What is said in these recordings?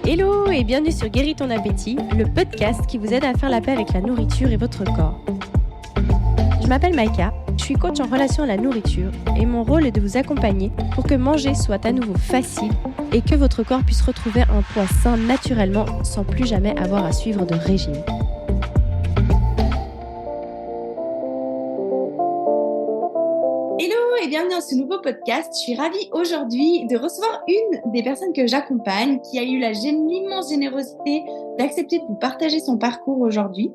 Hello et bienvenue sur Guéris ton appétit, le podcast qui vous aide à faire la paix avec la nourriture et votre corps. Je m'appelle Maïka, je suis coach en relation à la nourriture et mon rôle est de vous accompagner pour que manger soit à nouveau facile et que votre corps puisse retrouver un poids sain naturellement sans plus jamais avoir à suivre de régime. Hello et bienvenue dans ce nouveau podcast. Je suis ravie aujourd'hui de recevoir une des personnes que j'accompagne qui a eu l'immense générosité d'accepter de vous partager son parcours aujourd'hui.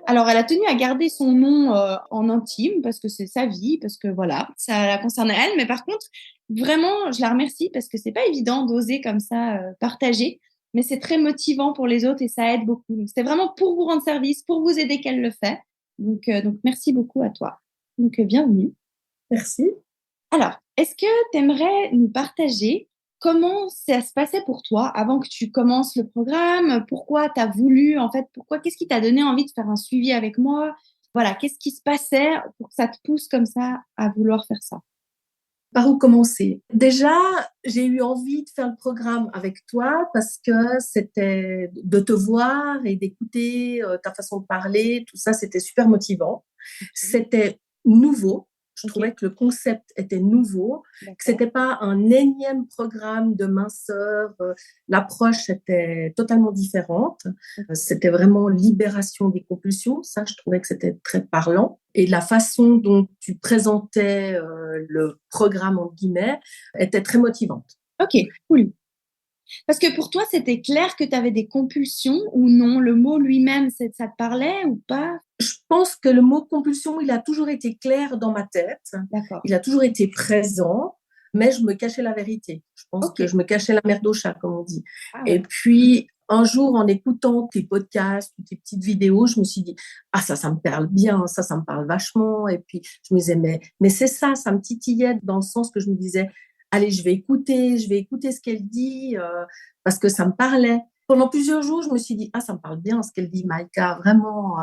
Alors, elle a tenu à garder son nom en intime parce que c'est sa vie, parce que voilà, ça la concerne elle. Mais par contre, vraiment, je la remercie parce que c'est pas évident d'oser comme ça partager, mais c'est très motivant pour les autres et ça aide beaucoup. Donc, c'était vraiment pour vous rendre service, pour vous aider qu'elle le fait. Donc merci beaucoup à toi. Donc, bienvenue. Merci. Alors, est-ce que tu aimerais nous partager comment ça se passait pour toi avant que tu commences le programme? Pourquoi tu as voulu, qu'est-ce qui t'a donné envie de faire un suivi avec moi? Voilà, qu'est-ce qui se passait pour que ça te pousse comme ça à vouloir faire ça? Par où commencer? Déjà, j'ai eu envie de faire le programme avec toi parce que c'était de te voir et d'écouter ta façon de parler, tout ça, c'était super motivant. C'était nouveau. Je trouvais que le concept était nouveau, que c'était pas un énième programme de minceur. L'approche était totalement différente. C'était vraiment libération des compulsions. Ça, je trouvais que c'était très parlant. Et la façon dont tu présentais le programme, en guillemets, était très motivante. Ok, cool. Parce que pour toi, c'était clair que tu avais des compulsions ou non? Le mot lui-même, ça te parlait ou pas? Je pense que le mot compulsion, il a toujours été clair dans ma tête. D'accord. Il a toujours été présent, mais je me cachais la vérité. Je pense que je me cachais la merde au chat, comme on dit. Ah ouais. Et puis, un jour, en écoutant tes podcasts ou tes petites vidéos, je me suis dit, ah, ça me parle bien, ça me parle vachement. Et puis, je me disais, mais c'est ça me titillait dans le sens que je me disais, allez, je vais écouter ce qu'elle dit, parce que ça me parlait. Pendant plusieurs jours, je me suis dit, ah, ça me parle bien ce qu'elle dit, Maïka, vraiment.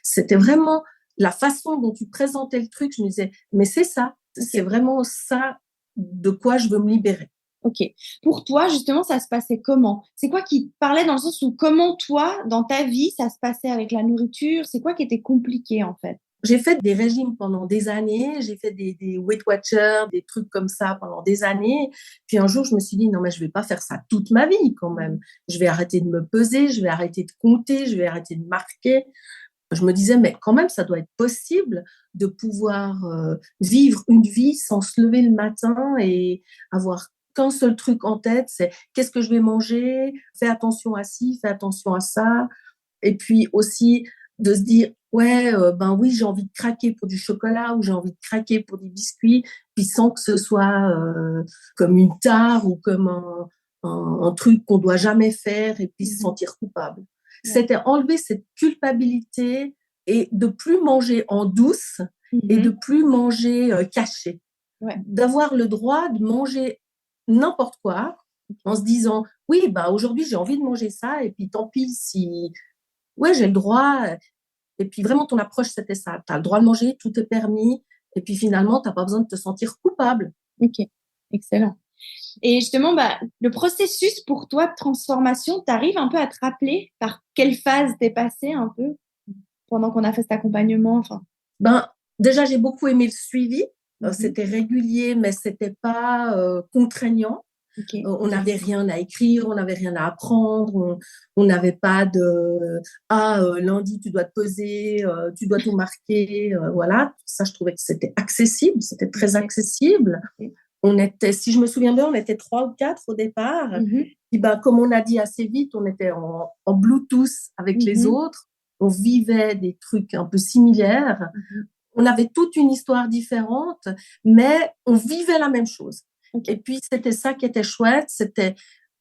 C'était vraiment la façon dont tu présentais le truc. Je me disais, mais c'est ça, c'est vraiment ça de quoi je veux me libérer. Ok. Pour toi, justement, ça se passait comment? C'est quoi qui te parlait dans le sens où comment toi, dans ta vie, ça se passait avec la nourriture? C'est quoi qui était compliqué en fait? J'ai fait des régimes pendant des années, j'ai fait des Weight Watchers, des trucs comme ça pendant des années. Puis un jour, je me suis dit, non, mais je vais pas faire ça toute ma vie quand même. Je vais arrêter de me peser, je vais arrêter de compter, je vais arrêter de marquer. Je me disais, mais quand même, ça doit être possible de pouvoir vivre une vie sans se lever le matin et avoir qu'un seul truc en tête, c'est qu'est-ce que je vais manger, fais attention à ci, fais attention à ça. Et puis aussi de se dire, ouais, ben oui, j'ai envie de craquer pour du chocolat ou j'ai envie de craquer pour des biscuits, puis sans que ce soit comme une tare ou comme un truc qu'on doit jamais faire et puis se sentir coupable. C'était enlever cette culpabilité et de plus manger en douce et de plus manger caché. D'avoir le droit de manger n'importe quoi en se disant, oui, bah, aujourd'hui, j'ai envie de manger ça et puis tant pis si, ouais, j'ai le droit. Et puis vraiment, ton approche, c'était ça. Tu as le droit de manger, tout est permis. Et puis finalement, tu n'as pas besoin de te sentir coupable. Ok, excellent. Et justement, le processus pour toi de transformation, tu arrives un peu à te rappeler par quelle phase t'es passée un peu pendant qu'on a fait cet accompagnement? Déjà, j'ai beaucoup aimé le suivi. C'était régulier, mais c'était pas contraignant. On n'avait rien à écrire, on n'avait rien à apprendre, on n'avait pas de lundi tu dois te peser, tu dois tout marquer, voilà. Ça, je trouvais que c'était accessible, c'était très accessible. On était, si je me souviens bien, on était 3 ou 4 au départ. Puis comme on a dit assez vite, on était en Bluetooth avec les autres. On vivait des trucs un peu similaires. On avait toute une histoire différente, mais on vivait la même chose. Et puis, c'était ça qui était chouette. C'était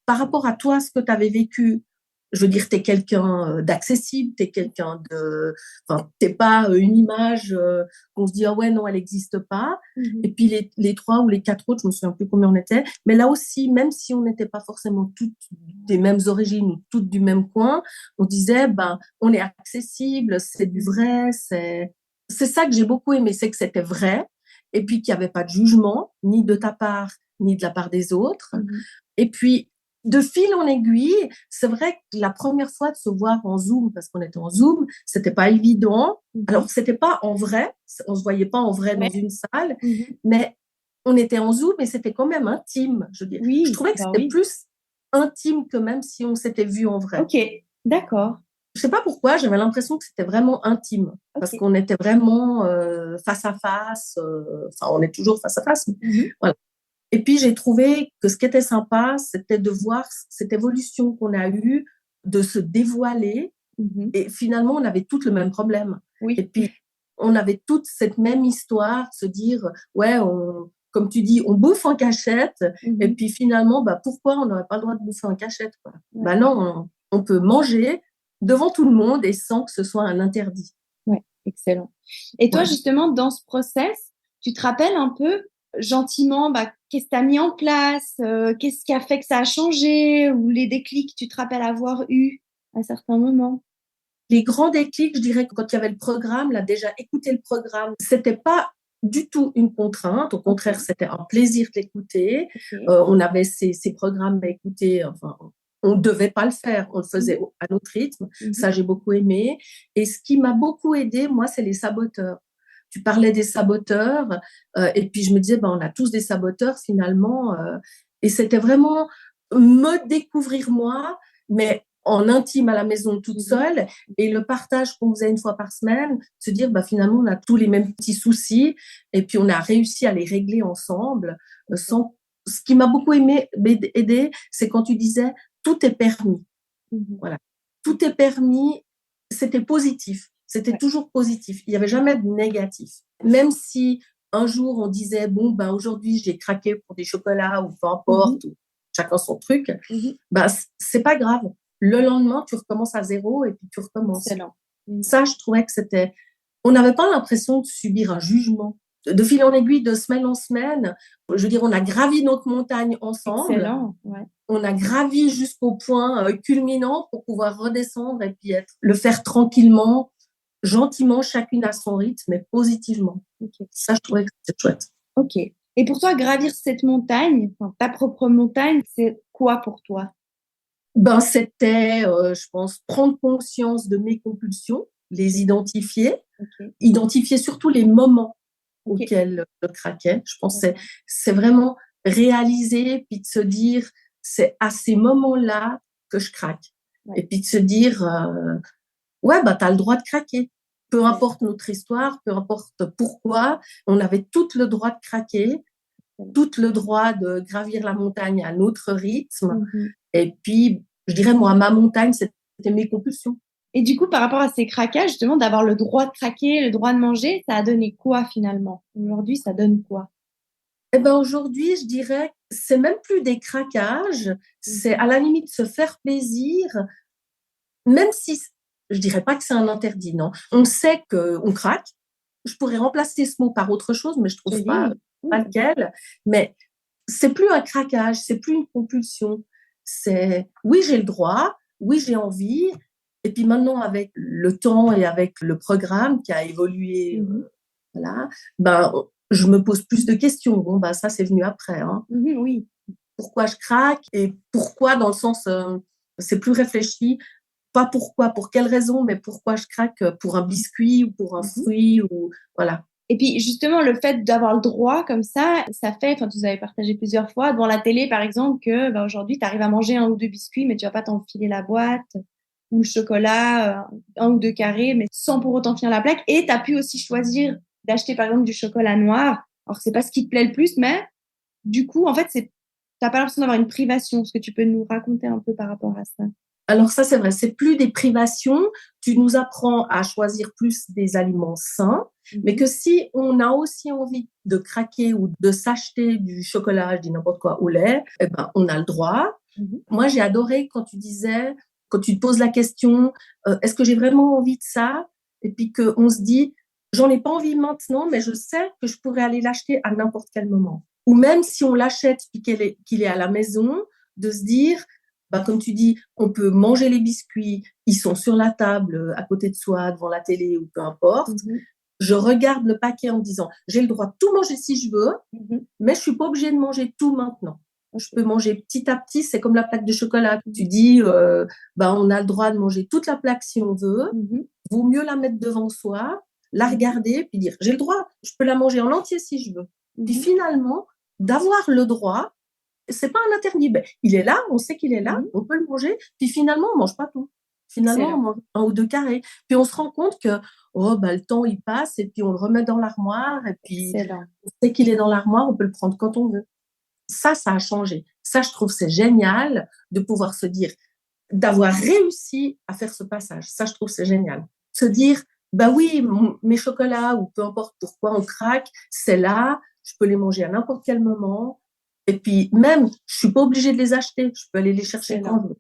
par rapport à toi, ce que tu avais vécu. Je veux dire, tu es quelqu'un d'accessible, tu es quelqu'un de... Enfin, tu n'es pas une image qu'on se dit, ah ouais, non, elle n'existe pas. Et puis, les 3 ou les 4 autres, je ne me souviens plus combien on était. Mais là aussi, même si on n'était pas forcément toutes des mêmes origines ou toutes du même coin, on disait, on est accessible, c'est du vrai, c'est ça que j'ai beaucoup aimé, c'est que c'était vrai. et puis qu'il n'y avait pas de jugement, ni de ta part, ni de la part des autres. Et puis, de fil en aiguille, c'est vrai que la première fois de se voir en Zoom, parce qu'on était en Zoom, c'était pas évident. Alors, c'était pas en vrai, on se voyait pas en vrai dans une salle, mais on était en Zoom et c'était quand même intime. Je trouvais que c'était plus intime que même si on s'était vu en vrai. Ok, d'accord. Je sais pas pourquoi, j'avais l'impression que c'était vraiment intime, parce qu'on était vraiment face à face. Enfin, on est toujours face à face. Voilà. Et puis, j'ai trouvé que ce qui était sympa, c'était de voir cette évolution qu'on a eue, de se dévoiler. Et finalement, on avait toutes le même problème. Et puis, on avait toute cette même histoire, se dire, ouais, comme tu dis, on bouffe en cachette. Et puis, finalement, pourquoi on n'aurait pas le droit de bouffer en cachette, quoi. Non, on peut manger devant tout le monde et sans que ce soit un interdit. Ouais, excellent. Et toi, justement, dans ce process, tu te rappelles un peu gentiment, qu'est-ce que tu as mis en place, qu'est-ce qui a fait que ça a changé, ou les déclics que tu te rappelles avoir eu à certains moments? Les grands déclics, je dirais que quand il y avait le programme, là, déjà écouter le programme, c'était pas du tout une contrainte. Au contraire, c'était un plaisir d'écouter. On avait ces programmes à écouter. Enfin, on ne devait pas le faire. On le faisait à notre rythme. Ça, j'ai beaucoup aimé. Et ce qui m'a beaucoup aidé, moi, c'est les saboteurs. Tu parlais des saboteurs. Et puis, je me disais, on a tous des saboteurs finalement. Et c'était vraiment me découvrir moi, mais en intime à la maison toute seule, et le partage qu'on faisait une fois par semaine, se dire finalement on a tous les mêmes petits soucis et puis on a réussi à les régler ensemble. Ce qui m'a beaucoup aidé, c'est quand tu disais tout est permis. Voilà, tout est permis. C'était positif, c'était toujours positif. Il n'y avait jamais de négatif. Même si un jour on disait aujourd'hui j'ai craqué pour des chocolats ou peu importe, ou chacun son truc, c'est pas grave. Le lendemain, tu recommences à zéro et puis tu recommences. Excellent. Ça, je trouvais que c'était... On n'avait pas l'impression de subir un jugement. De fil en aiguille, de semaine en semaine, je veux dire, on a gravi notre montagne ensemble. Excellent, On a gravi jusqu'au point culminant pour pouvoir redescendre et puis le faire tranquillement, gentiment, chacune à son rythme, mais positivement. Ça, je trouvais que c'était chouette. Ok. Et pour toi, gravir cette montagne, ta propre montagne, c'est quoi pour toi? C'était, je pense, prendre conscience de mes compulsions, les identifier, identifier surtout les moments auxquels je craquais. Je pense que c'est vraiment réaliser, puis de se dire, c'est à ces moments-là que je craque. Et puis de se dire, tu as le droit de craquer. Peu importe notre histoire, peu importe pourquoi, on avait tout le droit de craquer, tout le droit de gravir la montagne à notre rythme. Et puis, je dirais, moi, ma montagne, c'était mes compulsions. Et du coup, par rapport à ces craquages, justement, d'avoir le droit de craquer, le droit de manger, ça a donné quoi finalement? Aujourd'hui, ça donne quoi? Aujourd'hui, je dirais, c'est même plus des craquages, c'est à la limite se faire plaisir, même si, je dirais pas que c'est un interdit, non. On sait qu'on craque. Je pourrais remplacer ce mot par autre chose, mais je trouve pas lequel. Mais c'est plus un craquage, c'est plus une compulsion. C'est, oui, j'ai le droit, oui, j'ai envie. Et puis maintenant, avec le temps et avec le programme qui a évolué, je me pose plus de questions. Ça, c'est venu après. Oui. Pourquoi je craque et pourquoi, dans le sens, c'est plus réfléchi. Pas pourquoi, pour quelle raison, mais pourquoi je craque pour un biscuit ou pour un fruit ou voilà. Et puis justement, le fait d'avoir le droit comme ça fait, vous avez partagé plusieurs fois devant la télé, par exemple, que aujourd'hui, tu arrives à manger un ou deux biscuits, mais tu vas pas t'enfiler la boîte, ou le chocolat, un ou deux carrés, mais sans pour autant finir la plaque. Et tu as pu aussi choisir d'acheter, par exemple, du chocolat noir. Alors, c'est pas ce qui te plaît le plus, mais du coup, en fait, t'as pas l'impression d'avoir une privation. Est-ce que tu peux nous raconter un peu par rapport à ça? Alors ça, c'est vrai, c'est plus des privations. Tu nous apprends à choisir plus des aliments sains, mais que si on a aussi envie de craquer ou de s'acheter du chocolat, je dis n'importe quoi, au lait, on a le droit. Moi, j'ai adoré quand tu disais, quand tu te poses la question, est-ce que j'ai vraiment envie de ça? Et puis qu'on se dit, j'en ai pas envie maintenant, mais je sais que je pourrais aller l'acheter à n'importe quel moment. Ou même si on l'achète puis qu'il est à la maison, de se dire, comme tu dis, on peut manger les biscuits, ils sont sur la table, à côté de soi, devant la télé ou peu importe. je regarde le paquet en me disant, j'ai le droit de tout manger si je veux, mais je suis pas obligée de manger tout maintenant. Je peux manger petit à petit, c'est comme la plaque de chocolat. Tu dis, on a le droit de manger toute la plaque si on veut. Vaut mieux la mettre devant soi, la regarder, puis dire, j'ai le droit, je peux la manger en entier si je veux. Puis finalement, d'avoir le droit, c'est pas un interdit. Ben, il est là, on sait qu'il est là, on peut le manger. Puis finalement, on mange pas tout. Finalement, on mange 1 ou 2 carrés. Puis on se rend compte que le temps il passe et puis on le remet dans l'armoire et puis on sait qu'il est dans l'armoire, on peut le prendre quand on veut. Ça a changé. Ça, je trouve, c'est génial de pouvoir se dire, d'avoir réussi à faire ce passage. Ça, je trouve, c'est génial. Se dire, bah oui, mes chocolats ou peu importe pourquoi on craque, c'est là, je peux les manger à n'importe quel moment. Et puis même, je suis pas obligée de les acheter, je peux aller les chercher quand je veux.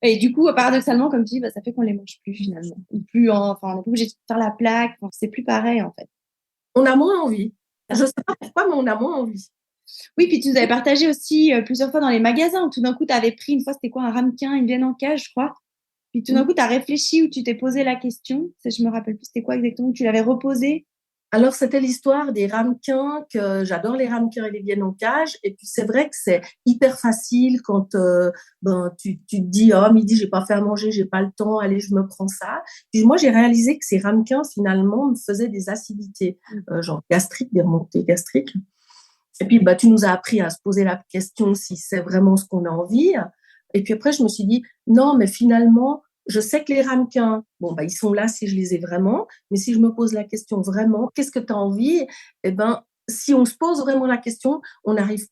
Et du coup, paradoxalement, comme tu dis, ça fait qu'on les mange plus finalement. On n'est plus obligé de faire la plaque. C'est plus pareil en fait. On a moins envie. Je sais pas pourquoi, mais on a moins envie. Oui, puis tu nous avais partagé aussi plusieurs fois dans les magasins où tout d'un coup, tu avais pris une fois, c'était quoi, un ramequin, une viande en cage, je crois. Puis tout d'un coup, tu as réfléchi ou tu t'es posé la question. Je me rappelle plus, c'était quoi exactement, où tu l'avais reposé. Alors, c'était l'histoire des ramequins, que j'adore les ramequins et les viennes en cage. Et puis, c'est vrai que c'est hyper facile quand tu te dis, oh, midi, j'ai pas fait à manger, j'ai pas le temps, allez, je me prends ça. Puis moi, j'ai réalisé que ces ramequins, finalement, me faisaient des acidités, genre gastriques, des remontées gastriques. Et puis, tu nous as appris à se poser la question si c'est vraiment ce qu'on a envie. Et puis après, je me suis dit, non, mais finalement, je sais que les ramequins, ils sont là si je les ai vraiment, mais si je me pose la question vraiment, qu'est-ce que tu as envie? Si on se pose vraiment la question, on arrive,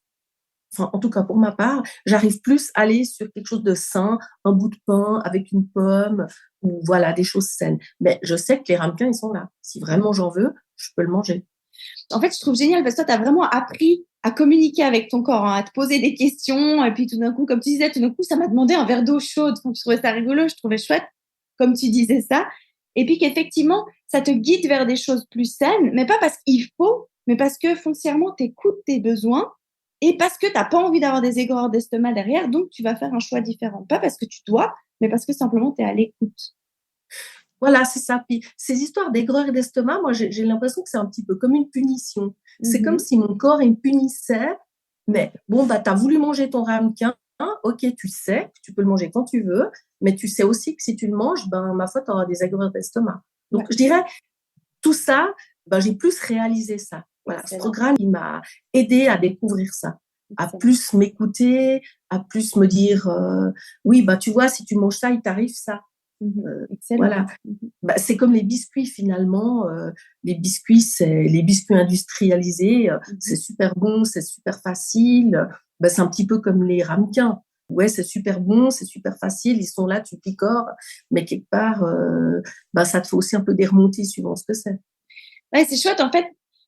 en tout cas pour ma part, j'arrive plus à aller sur quelque chose de sain, un bout de pain avec une pomme, ou voilà, des choses saines. Mais je sais que les ramequins, ils sont là. Si vraiment j'en veux, je peux le manger. En fait, je trouve génial parce que toi, tu as vraiment appris à communiquer avec ton corps, à te poser des questions. Et puis tout d'un coup, comme tu disais, tout d'un coup, ça m'a demandé un verre d'eau chaude. Je trouvais ça rigolo, je trouvais chouette, comme tu disais ça. Et puis qu'effectivement, ça te guide vers des choses plus saines, mais pas parce qu'il faut, mais parce que foncièrement, tu écoutes tes besoins et parce que tu n'as pas envie d'avoir des aigreurs d'estomac derrière. Donc, tu vas faire un choix différent. Pas parce que tu dois, mais parce que simplement, tu es à l'écoute. Voilà, c'est ça. Puis ces histoires d'aigreur et d'estomac, moi, j'ai l'impression que c'est un petit peu comme une punition. C'est comme si mon corps, il me punissait. Mais tu as voulu manger ton ramequin. Ok, tu sais que tu peux le manger quand tu veux, mais tu sais aussi que si tu le manges, ma foi, tu auras des aigreurs d'estomac. Donc, je dirais, tout ça, j'ai plus réalisé ça. Voilà, ce programme, il m'a aidé à découvrir ça, à plus m'écouter, à plus me dire, oui, tu vois, si tu manges ça, il t'arrive ça. Voilà. C'est comme les biscuits finalement. Les biscuits, c'est les biscuits industrialisés. C'est super bon, c'est super facile. C'est un petit peu comme les ramequins. Ouais, c'est super bon, c'est super facile. Ils sont là, tu picores, mais quelque part, ça te fait aussi un peu des remontées suivant ce que c'est. Ouais, c'est chouette en fait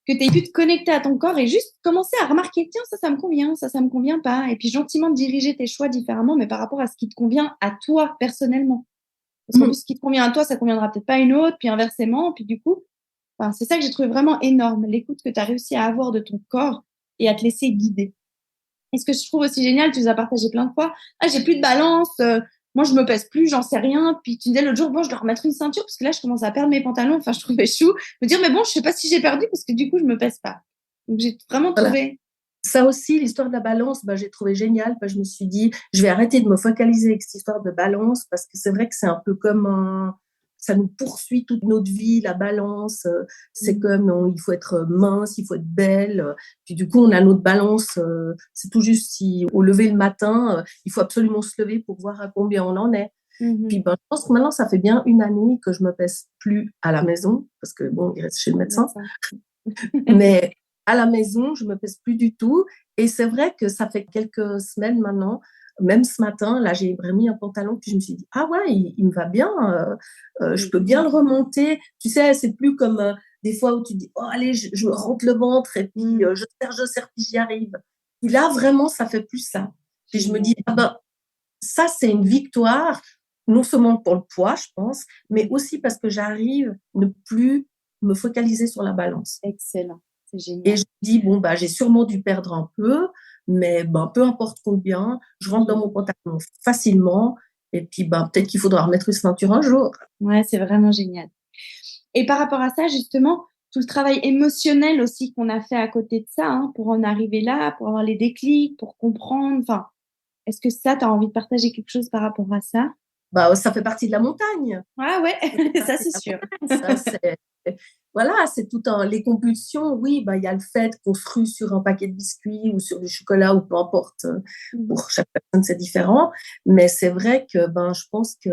que tu aies pu te connecter à ton corps et juste commencer à remarquer, tiens, ça me convient, ça me convient pas. Et puis gentiment diriger tes choix différemment, mais par rapport à ce qui te convient à toi personnellement. Parce qu'en plus, ce qui te convient à toi, ça conviendra peut-être pas à une autre, puis inversement. Puis du coup, c'est ça que j'ai trouvé vraiment énorme, l'écoute que tu as réussi à avoir de ton corps et à te laisser guider. Et ce que je trouve aussi génial, tu nous as partagé plein de fois, j'ai plus de balance, moi je me pèse plus, j'en sais rien. Puis tu disais l'autre jour, je dois remettre une ceinture parce que là, je commence à perdre mes pantalons. Je trouvais chou. Me dire, mais bon, je sais pas si j'ai perdu parce que du coup, je me pèse pas. Donc j'ai vraiment trouvé... Ça aussi, l'histoire de la balance, j'ai trouvé génial. Je me suis dit, je vais arrêter de me focaliser avec cette histoire de balance parce que c'est vrai que c'est un peu comme ça nous poursuit toute notre vie, la balance. C'est comme, il faut être mince, il faut être belle. Puis du coup, on a notre balance. C'est tout juste si au lever le matin, il faut absolument se lever pour voir à combien on en est. Puis je pense que maintenant, ça fait bien 1 année que je me pèse plus à la maison parce que il reste chez le médecin. Mais à la maison, je me pèse plus du tout. Et c'est vrai que ça fait quelques semaines maintenant, même ce matin, là, j'ai remis un pantalon, puis je me suis dit, ah ouais, il me va bien, je peux bien le remonter. Tu sais, c'est plus comme des fois où tu dis, oh allez, je rentre le ventre, et puis je serre, puis j'y arrive. Puis là, vraiment, ça fait plus ça. Puis je me dis, ça, c'est une victoire, non seulement pour le poids, je pense, mais aussi parce que j'arrive à ne plus me focaliser sur la balance. Excellent, c'est génial. Et je me dis, j'ai sûrement dû perdre un peu, mais peu importe combien, je rentre dans mon pantalon facilement, et puis peut-être qu'il faudra remettre une ceinture un jour. Ouais, c'est vraiment génial. Et par rapport à ça, justement, tout le travail émotionnel aussi qu'on a fait à côté de ça, hein, pour en arriver là, pour avoir les déclics, pour comprendre. Enfin, est-ce que ça, tu as envie de partager quelque chose par rapport à ça? Bah, ça fait partie de la montagne. Ah ouais, Ça fait ça partie c'est de la sûr. montagne, ça, voilà, c'est tout un les compulsions, oui, bah, il y a le fait qu'on se rue sur un paquet de biscuits ou sur du chocolat ou peu importe, Mmh. pour chaque personne, c'est différent. Mais c'est vrai que, ben, je pense que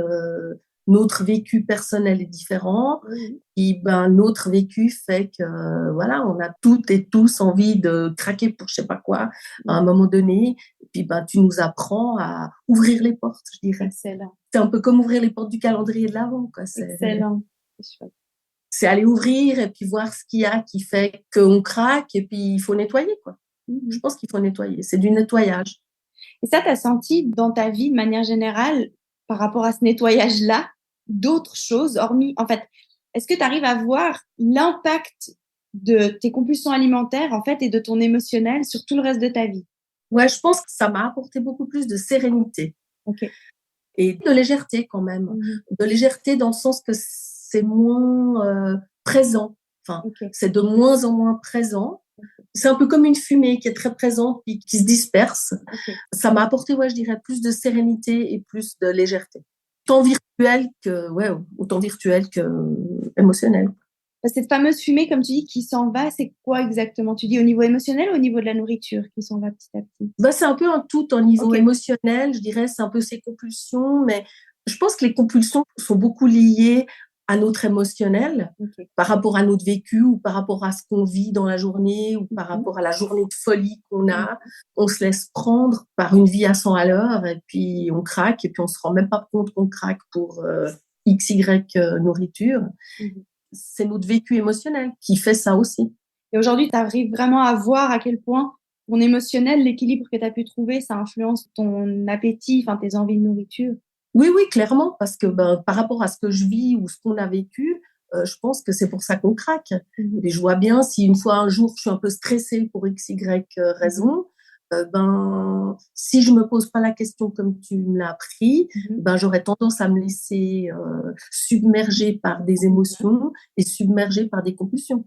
notre vécu personnel est différent. Oui, Et ben, notre vécu fait que, voilà, on a toutes et tous envie de craquer pour je sais pas quoi à oui. un moment donné. Et puis, ben, tu nous apprends à ouvrir les portes, je dirais. Excellent, C'est un peu comme ouvrir les portes du calendrier de l'Avent, quoi. excellent. C'est chouette. C'est aller ouvrir et puis voir ce qu'il y a qui fait qu'on craque et puis il faut nettoyer, quoi. Je Mmh. pense qu'il faut nettoyer. C'est du nettoyage. Et ça, tu as senti dans ta vie de manière générale, par rapport à ce nettoyage-là, d'autres choses hormis en fait, est-ce que tu arrives à voir l'impact de tes compulsions alimentaires, en fait, et de ton émotionnel sur tout le reste de ta vie? Ouais, je pense que ça m'a apporté beaucoup plus de sérénité OK. et de légèreté quand même. Mmh. De légèreté dans le sens que c'est moins, présent. Enfin, OK. c'est de moins en moins présent. C'est un peu comme une fumée qui est très présente puis qui se disperse. OK. Ça m'a apporté, ouais, je dirais plus de sérénité et plus de légèreté. Tant virtuel que ouais, autant virtuel qu'émotionnel. Cette fameuse fumée, comme tu dis, qui s'en va, c'est quoi exactement? Tu dis au niveau émotionnel ou au niveau de la nourriture qui s'en va petit à petit? Bah, c'est un peu un tout au niveau OK. émotionnel, je dirais, c'est un peu ces compulsions, mais je pense que les compulsions sont beaucoup liées à notre émotionnel, OK. par rapport à notre vécu ou par rapport à ce qu'on vit dans la journée ou par Mmh. rapport à la journée de folie qu'on Mmh. a. On se laisse prendre par une vie à 100 à l'heure et puis on craque et puis on se rend même pas compte qu'on craque pour, X, Y, nourriture. Mmh. C'est notre vécu émotionnel qui fait ça aussi. Et aujourd'hui, tu arrives vraiment à voir à quel point ton émotionnel, l'équilibre que tu as pu trouver, ça influence ton appétit, enfin tes envies de nourriture? Oui, oui, clairement, parce que ben, par rapport à ce que je vis ou ce qu'on a vécu, je pense que c'est pour ça qu'on craque. Mmh. Et je vois bien si une fois un jour je suis un peu stressée pour X, Y Mmh mh. raison, ben, si je me pose pas la question comme tu me l'as appris, Mmh. ben, j'aurais tendance à me laisser submerger par des Mmh. émotions et submerger par des compulsions.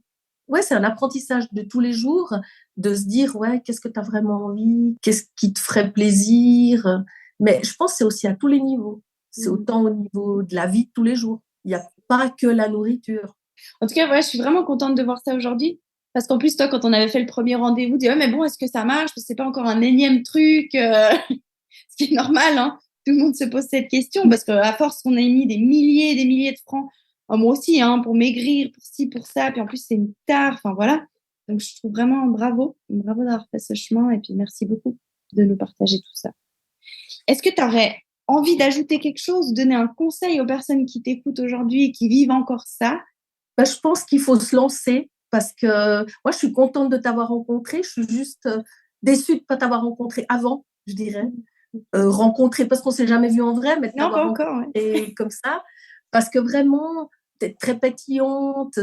Ouais, c'est un apprentissage de tous les jours de se dire, ouais, qu'est-ce que tu as vraiment envie? Qu'est-ce qui te ferait plaisir? Mais je pense que c'est aussi à tous les niveaux. C'est Mmh. autant au niveau de la vie de tous les jours. Il n'y a pas que la nourriture. En tout cas, ouais, je suis vraiment contente de voir ça aujourd'hui parce qu'en plus, toi, quand on avait fait le premier rendez-vous, tu dis: «Ouais, mais bon, est-ce que ça marche? Parce que c'est pas encore un énième truc?» Ce qui est normal, hein. Tout le monde se pose cette question parce qu'à force qu'on ait mis des milliers de francs, moi aussi, hein, pour maigrir, pour ci, pour ça, puis en plus, c'est une tare, enfin voilà. Donc je trouve vraiment bravo d'avoir fait ce chemin et puis merci beaucoup de nous partager tout ça. Est-ce que tu aurais envie d'ajouter quelque chose, donner un conseil aux personnes qui t'écoutent aujourd'hui et qui vivent encore ça? Bah, je pense qu'il faut se lancer parce que moi, je suis contente de t'avoir rencontré. Je suis juste déçue de ne pas t'avoir rencontré avant, je dirais. Rencontré parce qu'on s'est jamais vu en vrai, mais de Non, t'avoir pas encore, ouais. rencontré comme ça. Parce que vraiment, tu es très pétillante.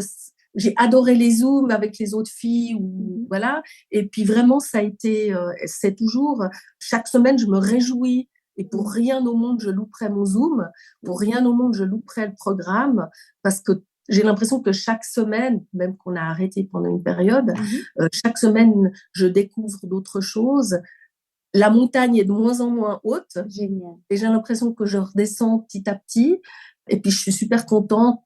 J'ai adoré les Zooms avec les autres filles, ou Mmh. voilà. Et puis vraiment, ça a été, c'est toujours, chaque semaine, je me réjouis. Et pour Mmh. rien au monde, je louperais mon Zoom. Pour rien au monde, je louperais le programme. Parce que j'ai l'impression que chaque semaine, même qu'on a arrêté pendant une période, Mmh. chaque semaine, je découvre d'autres choses. La montagne est de moins en moins haute Génial. et j'ai l'impression que je redescends petit à petit. Et puis, je suis super contente.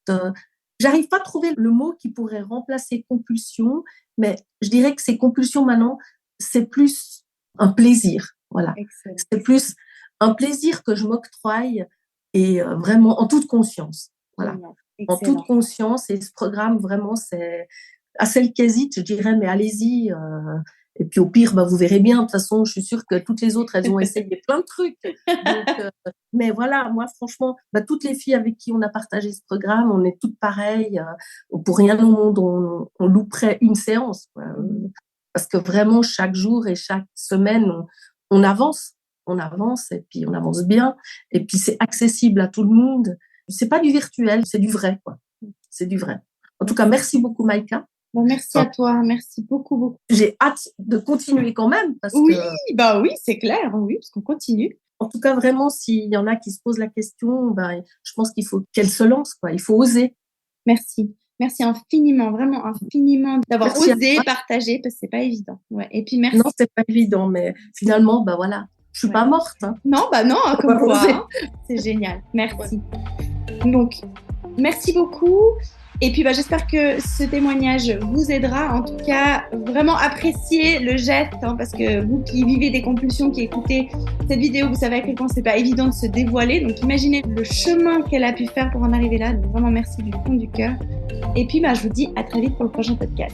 J'arrive pas à trouver le mot qui pourrait remplacer compulsion, mais je dirais que ces compulsions maintenant, c'est plus un plaisir. Voilà. Excellent. C'est plus un plaisir que je m'octroie et vraiment en toute conscience. Voilà. Génial. En toute Excellent. conscience. Et ce programme, vraiment, c'est à celle qui hésite, je dirais, mais allez-y. Et puis au pire, bah, vous verrez bien. De toute façon, je suis sûre que toutes les autres, elles ont essayé plein de trucs. Donc, mais voilà, moi, franchement, bah, toutes les filles avec qui on a partagé ce programme, on est toutes pareilles. Pour rien au monde, on louperait une séance, quoi. Mmh. Parce que vraiment, chaque jour et chaque semaine, on avance. On avance et puis on avance bien. Et puis c'est accessible à tout le monde. C'est pas du virtuel, c'est du vrai, quoi. C'est du vrai. En tout cas, merci beaucoup, Maïka. Bah, merci à toi. Merci beaucoup, beaucoup. J'ai hâte de continuer quand même parce Oui, que, bah oui, c'est clair, oui, parce qu'on continue. en tout cas, vraiment, s'il y en a qui se posent la question, ben, je pense qu'il faut qu'elles se lancent, quoi. Il faut oser. Merci. Merci infiniment, vraiment infiniment d'avoir Merci à osé toi. partager parce que c'est pas évident. Ouais. Et puis merci. Non, c'est pas évident, mais finalement, bah voilà, je suis Ouais. pas morte. Hein. Non, bah non, hein, comme On va quoi. oser. Hein. C'est génial. Merci. Donc, merci beaucoup. Et puis, bah, j'espère que ce témoignage vous aidera. En tout cas, vraiment appréciez le geste, hein, parce que vous qui vivez des compulsions, qui écoutez cette vidéo, vous savez à quel point c'est pas évident de se dévoiler. Donc, imaginez le chemin qu'elle a pu faire pour en arriver là. Donc, vraiment, merci du fond du cœur. Et puis, bah, je vous dis à très vite pour le prochain podcast.